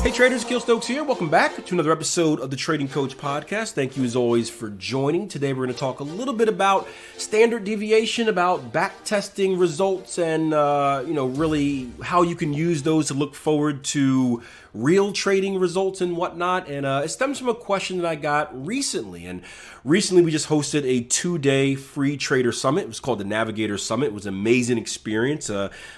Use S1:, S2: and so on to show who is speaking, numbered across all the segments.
S1: Hey traders, Akil here. Welcome back to another episode of the Trading Coach Podcast. Thank you as always for joining. Today we're going to talk a little bit about standard deviation, about backtesting results, and really how you can use those to look forward to real trading results and whatnot. And it stems from a question that I got recently. And recently we just hosted a 2-day free trader summit. It was called the Navigator Summit. It was an amazing experience.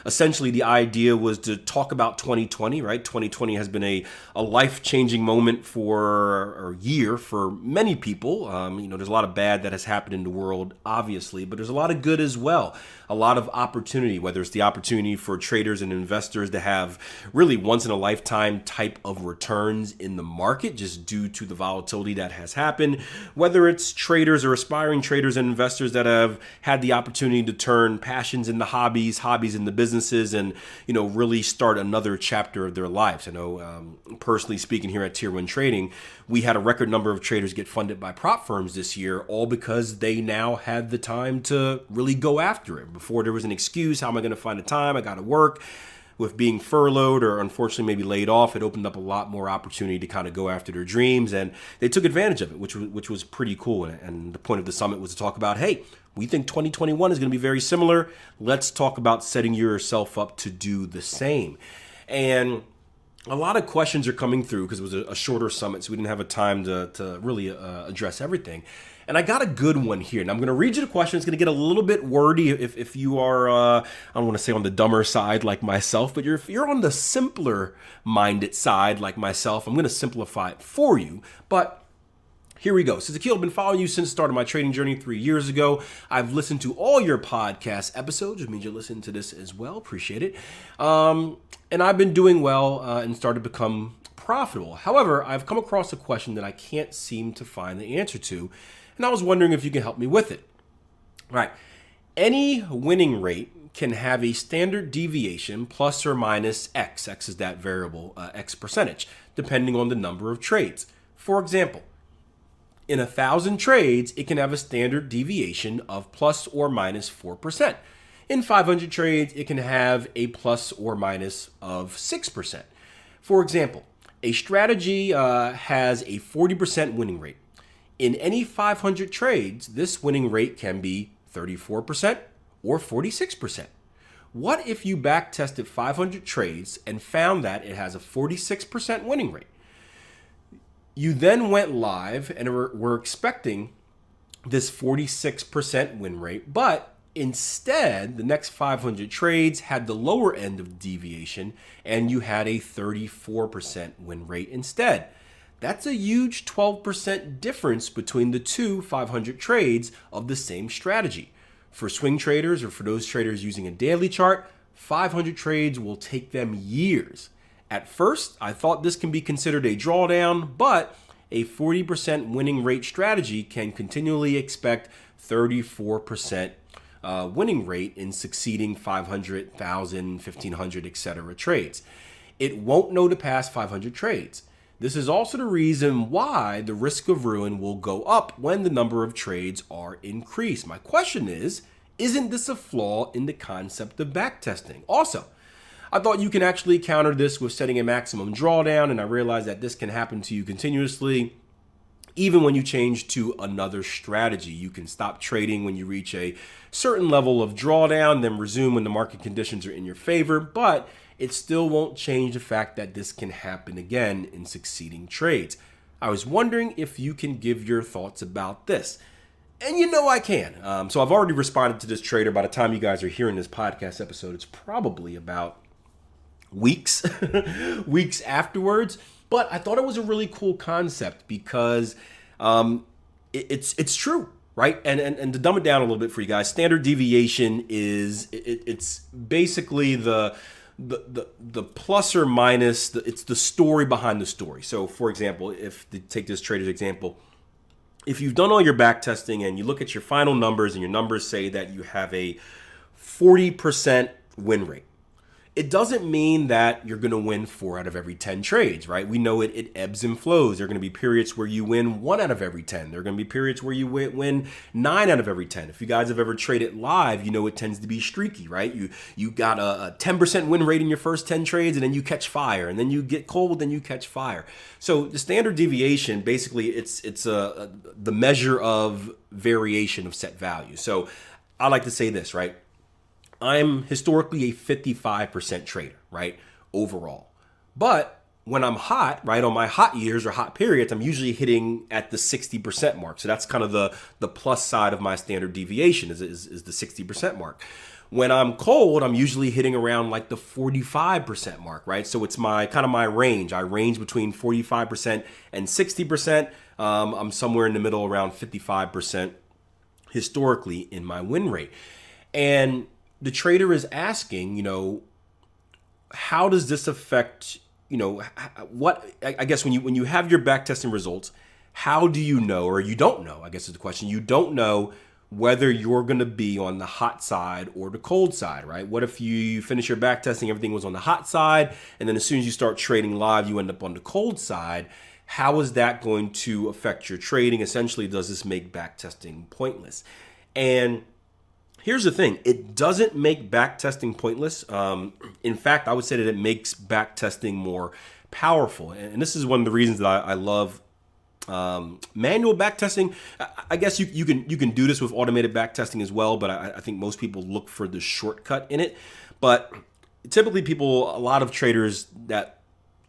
S1: Essentially the idea was to talk about 2020, right? 2020 has been a life-changing moment or year for many people. There's a lot of bad that has happened in the world, obviously, but there's a lot of good as well. A lot of opportunity, whether it's the opportunity for traders and investors to have really once-in-a-lifetime type of returns in the market just due to the volatility that has happened, whether it's traders or aspiring traders and investors that have had the opportunity to turn passions into hobbies into businesses, and really start another chapter of their lives. I know personally speaking, here at Tier 1 Trading, we had a record number of traders get funded by prop firms this year, all because they now had the time to really go after it. Before there was an excuse, how am I going to find the time? I got to work. With being furloughed or unfortunately maybe laid off, it opened up a lot more opportunity to kind of go after their dreams, and they took advantage of it, which was pretty cool. And the point of the summit was to talk about, hey, we think 2021 is going to be very similar. Let's talk about setting yourself up to do the same. And a lot of questions are coming through because it was a shorter summit, so we didn't have a time to really address everything. And I got a good one here. And I'm going to read you the question. It's going to get a little bit wordy if you are, I don't want to say on the dumber side like myself, but if you're on the simpler minded side like myself, I'm going to simplify it for you. But here we go. Says Akil, I've been following you since the start of my trading journey 3 years ago. I've listened to all your podcast episodes, which means you're listening to this as well. Appreciate it. And I've been doing well and started to become profitable. However, I've come across a question that I can't seem to find the answer to, and I was wondering if you can help me with it. All right. Any winning rate can have a standard deviation plus or minus X. X is that variable, X percentage, depending on the number of trades. For example, in 1,000 trades, it can have a standard deviation of plus or minus 4%. In 500 trades, it can have a plus or minus of 6%. For example, a strategy has a 40% winning rate. In any 500 trades, this winning rate can be 34% or 46%. What if you backtested 500 trades and found that it has a 46% winning rate? You then went live and were expecting this 46% win rate, but instead, the next 500 trades had the lower end of deviation and you had a 34% win rate instead. That's a huge 12% difference between the two 500 trades of the same strategy. For swing traders or for those traders using a daily chart, 500 trades will take them years. At first, I thought this can be considered a drawdown, but a 40% winning rate strategy can continually expect 34% winning rate in succeeding 500, 1,000, 1,500, etc. trades. It won't know to pass 500 trades. This is also the reason why the risk of ruin will go up when the number of trades are increased. My question is, isn't this a flaw in the concept of backtesting? Also, I thought you can actually counter this with setting a maximum drawdown, and I realized that this can happen to you continuously. Even when you change to another strategy, you can stop trading when you reach a certain level of drawdown, then resume when the market conditions are in your favor, but it still won't change the fact that this can happen again in succeeding trades. I was wondering if you can give your thoughts about this. And I can. So I've already responded to this trader. By the time you guys are hearing this podcast episode, it's probably about weeks afterwards. But I thought it was a really cool concept because it's true, right? And to dumb it down a little bit for you guys, standard deviation it's basically the plus or minus, it's the story behind the story. So for example, if to take this trader's example, if you've done all your back testing and you look at your final numbers and your numbers say that you have a 40% win rate, it doesn't mean that you're going to win 4 out of every 10 trades, right? We know it ebbs and flows. There are going to be periods where you win 1 out of every 10. There are going to be periods where you win 9 out of every 10. If you guys have ever traded live, you know it tends to be streaky, right? You got a 10% win rate in your first 10 trades, and then you catch fire, and then you get cold, then you catch fire. So the standard deviation, basically, it's the measure of variation of set value. So I like to say this, right? I'm historically a 55% trader, right, overall. But when I'm hot, right, on my hot years or hot periods, I'm usually hitting at the 60% mark. So that's kind of the plus side of my standard deviation is the 60% mark. When I'm cold, I'm usually hitting around like the 45% mark, right? So it's my kind of my range. I range between 45% and 60%. I'm somewhere in the middle around 55% historically in my win rate. And the trader is asking, how does this affect, what, I guess when you have your backtesting results, how do you know, or you don't know, I guess is the question, you don't know whether you're going to be on the hot side or the cold side, right? What if you finish your backtesting, everything was on the hot side, and then as soon as you start trading live, you end up on the cold side? How is that going to affect your trading? Essentially, does this make backtesting pointless? And here's the thing, it doesn't make backtesting pointless. In fact, I would say that it makes backtesting more powerful. And this is one of the reasons that I love manual backtesting. I guess you can do this with automated backtesting as well, but I think most people look for the shortcut in it. But typically a lot of traders that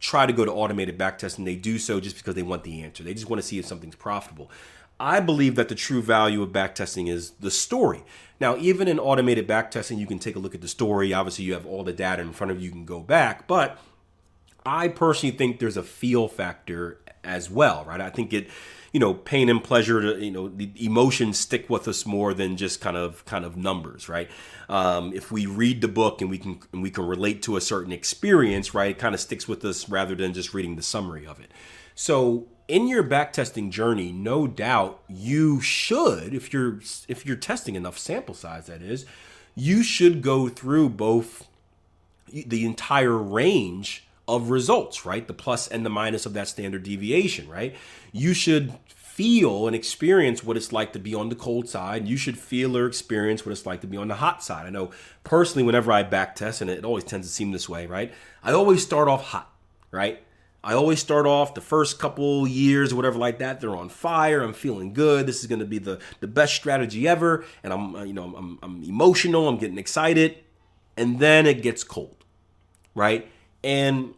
S1: try to go to automated backtesting, they do so just because they want the answer. They just want to see if something's profitable. I believe that the true value of backtesting is the story. Now, even in automated backtesting, you can take a look at the story. Obviously, you have all the data in front of you, you can go back. But I personally think there's a feel factor as well, right? I think it, pain and pleasure, the emotions stick with us more than just kind of numbers, right? If we read the book and we can relate to a certain experience, right, it kind of sticks with us rather than just reading the summary of it. So in your backtesting journey, no doubt you should, if you're testing enough sample size, that is, you should go through both the entire range of results, right? The plus and the minus of that standard deviation, right? You should feel and experience what it's like to be on the cold side. You should feel or experience what it's like to be on the hot side. I know personally, whenever I backtest, and it always tends to seem this way, right? I always start off hot, right? I always start off the first couple years or whatever like that. They're on fire. I'm feeling good. This is going to be the best strategy ever. And I'm emotional. I'm getting excited. And then it gets cold, right? And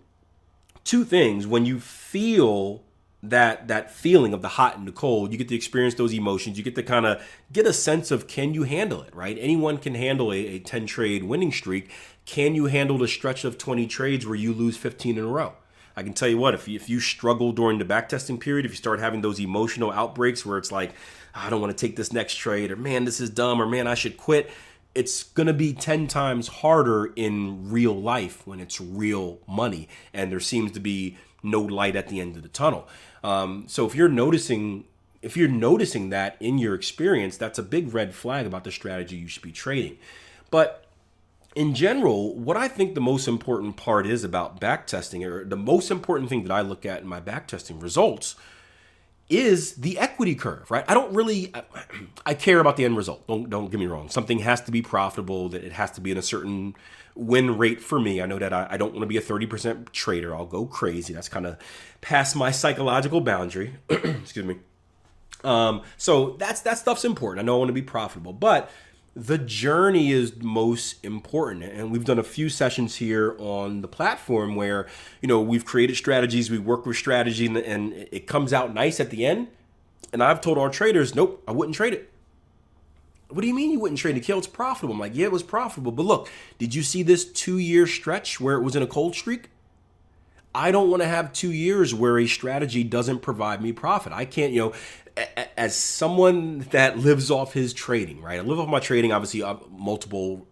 S1: two things, when you feel that feeling of the hot and the cold, you get to experience those emotions. You get to kind of get a sense of, can you handle it, right? Anyone can handle a 10 trade winning streak. Can you handle the stretch of 20 trades where you lose 15 in a row? I can tell you what, if you struggle during the backtesting period, if you start having those emotional outbreaks where it's like, I don't want to take this next trade, or man, this is dumb, or man, I should quit, it's going to be 10 times harder in real life when it's real money and there seems to be no light at the end of the tunnel. So if you're noticing that in your experience, that's a big red flag about the strategy you should be trading. But in general, what I think the most important part is about backtesting, or the most important thing that I look at in my backtesting results, is the equity curve, right? I care about the end result. Don't get me wrong. Something has to be profitable, that it has to be in a certain win rate for me. I know that I don't want to be a 30% trader. I'll go crazy. That's kind of past my psychological boundary. Excuse me. So that stuff's important. I know I want to be profitable, but the journey is most important. And we've done a few sessions here on the platform where, we've created strategies, we work with strategy, and it comes out nice at the end. And I've told our traders, nope, I wouldn't trade it. What do you mean you wouldn't trade it, Akil? It's profitable. I'm like, yeah, it was profitable. But look, did you see this 2-year stretch where it was in a cold streak? I don't want to have 2 years where a strategy doesn't provide me profit. I can't, as someone that lives off his trading, right? I live off my trading, obviously multiple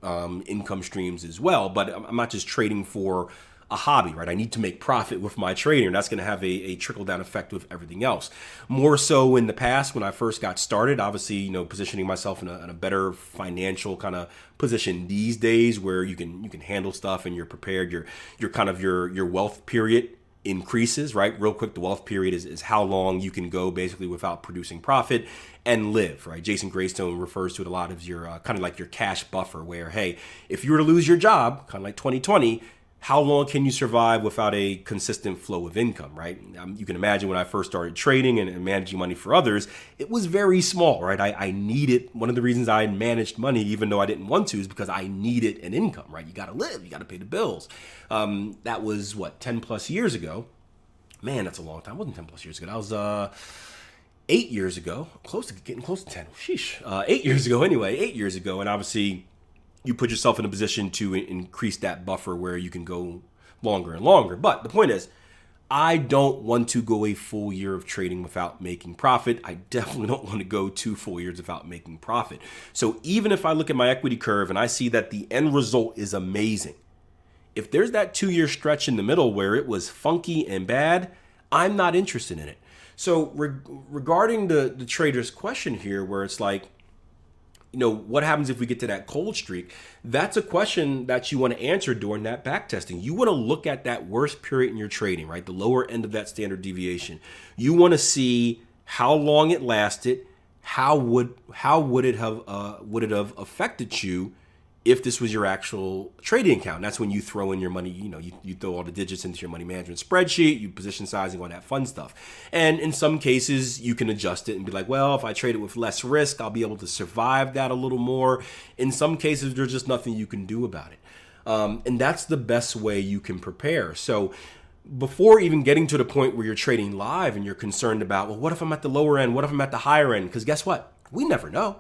S1: income streams as well, but I'm not just trading for a hobby, right? I need to make profit with my trading, and that's going to have a trickle-down effect with everything else. More so in the past when I first got started, obviously, positioning myself in a better financial kind of position these days where you can handle stuff and you're prepared. Your wealth period increases, right? Real quick, the wealth period is how long you can go basically without producing profit and live, right? Jason Greystone refers to it a lot as your kind of like your cash buffer, where, hey, if you were to lose your job, kind of like 2020, how long can you survive without a consistent flow of income, right? You can imagine when I first started trading and managing money for others, it was very small, right? I needed, one of the reasons I managed money, even though I didn't want to, is because I needed an income, right? You got to live, you got to pay the bills. That was 10 plus years ago. Man, that's a long time. It wasn't 10 plus years ago. That was 8 years ago, getting close to 10. Sheesh. 8 years ago anyway, 8 years ago. And obviously, you put yourself in a position to increase that buffer where you can go longer and longer. But the point is, I don't want to go a full year of trading without making profit. I definitely don't want to go 2 full years without making profit. So even if I look at my equity curve and I see that the end result is amazing, if there's that 2-year stretch in the middle where it was funky and bad, I'm not interested in it. So regarding the trader's question here, where it's like, what happens if we get to that cold streak? That's a question that you want to answer during that back testing. You want to look at that worst period in your trading, right? The lower end of that standard deviation. You want to see how long it lasted. How would it have affected you if this was your actual trading account? And that's when you throw in your money, you throw all the digits into your money management spreadsheet, you position sizing, all that fun stuff. And in some cases, you can adjust it and be like, well, if I trade it with less risk, I'll be able to survive that a little more. In some cases, there's just nothing you can do about it. And that's the best way you can prepare. So before even getting to the point where you're trading live and you're concerned about, well, what if I'm at the lower end? What if I'm at the higher end? Because guess what? We never know.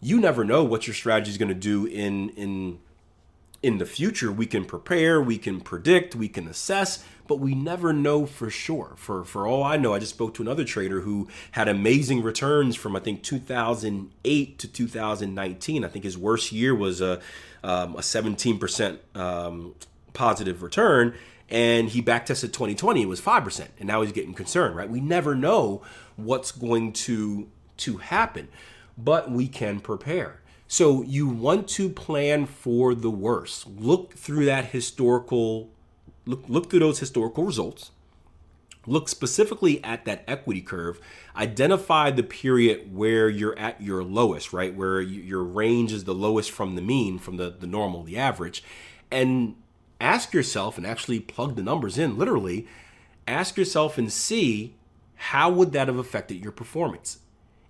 S1: You never know what your strategy is going to do in the future. We can prepare, we can predict, we can assess, but we never know for sure. For all I know, I just spoke to another trader who had amazing returns from, I think, 2008 to 2019. I think his worst year was a 17% positive return, and he backtested 2020. It was 5%, and now he's getting concerned, right? We never know what's going to happen, but we can prepare. So you want to plan for the worst. Look through that look through those historical results. Look specifically at that equity curve. Identify the period where you're at your lowest, right? Where your range is the lowest from the mean, from the normal, the average. And ask yourself, and actually plug the numbers in, literally, ask yourself and see how would that have affected your performance.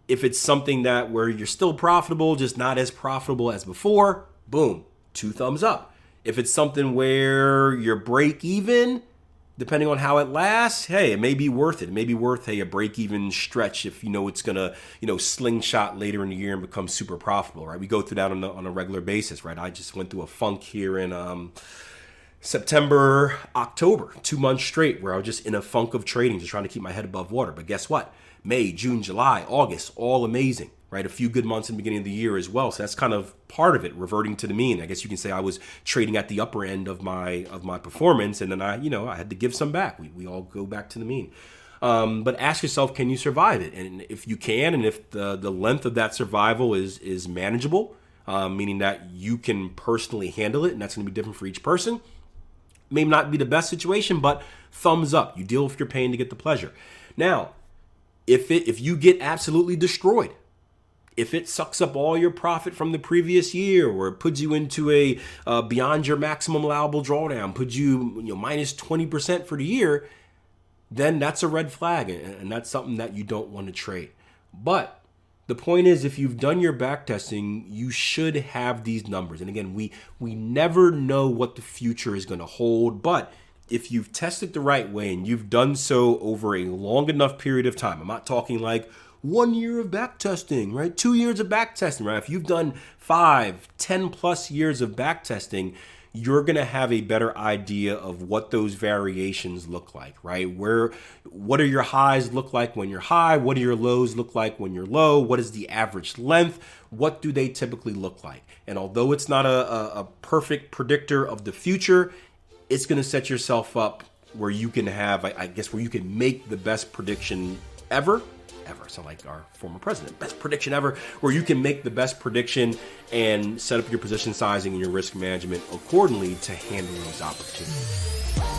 S1: If it's something that where you're still profitable, just not as profitable as before, boom, 2 thumbs up. If it's something where you're break even, depending on how it lasts, hey, it may be worth it. It may be worth, a break even stretch if it's gonna, slingshot later in the year and become super profitable, right? We go through that on a regular basis, right? I just went through a funk here in September, October, 2 months straight, where I was just in a funk of trading, just trying to keep my head above water. But guess what? May, June, July, August, all amazing, right? A few good months in the beginning of the year as well. So that's kind of part of it, reverting to the mean. I guess you can say I was trading at the upper end of my performance, and then I had to give some back. We all go back to the mean. But ask yourself, can you survive it? And if you can, and if the length of that survival is manageable, meaning that you can personally handle it, and that's going to be different for each person. May not be the best situation, but thumbs up. You deal with your pain to get the pleasure. Now, if you get absolutely destroyed, if it sucks up all your profit from the previous year, or it puts you into a beyond your maximum allowable drawdown, puts you minus 20% for the year, then that's a red flag, and that's something that you don't want to trade. But the point is, if you've done your back testing, you should have these numbers. And again, we never know what the future is going to hold, but if you've tested the right way and you've done so over a long enough period of time, I'm not talking like 1 year of back testing, right? 2 years of back testing, right? If you've done 5, 10 plus years of back testing, you're going to have a better idea of what those variations look like, right? What do your highs look like when you're high? What do your lows look like when you're low? What is the average length? What do they typically look like? And although it's not a perfect predictor of the future, it's going to set yourself up where you can have, I guess, where you can make the best prediction ever. So like our former president, best prediction ever, where you can make the best prediction and set up your position sizing and your risk management accordingly to handle those opportunities.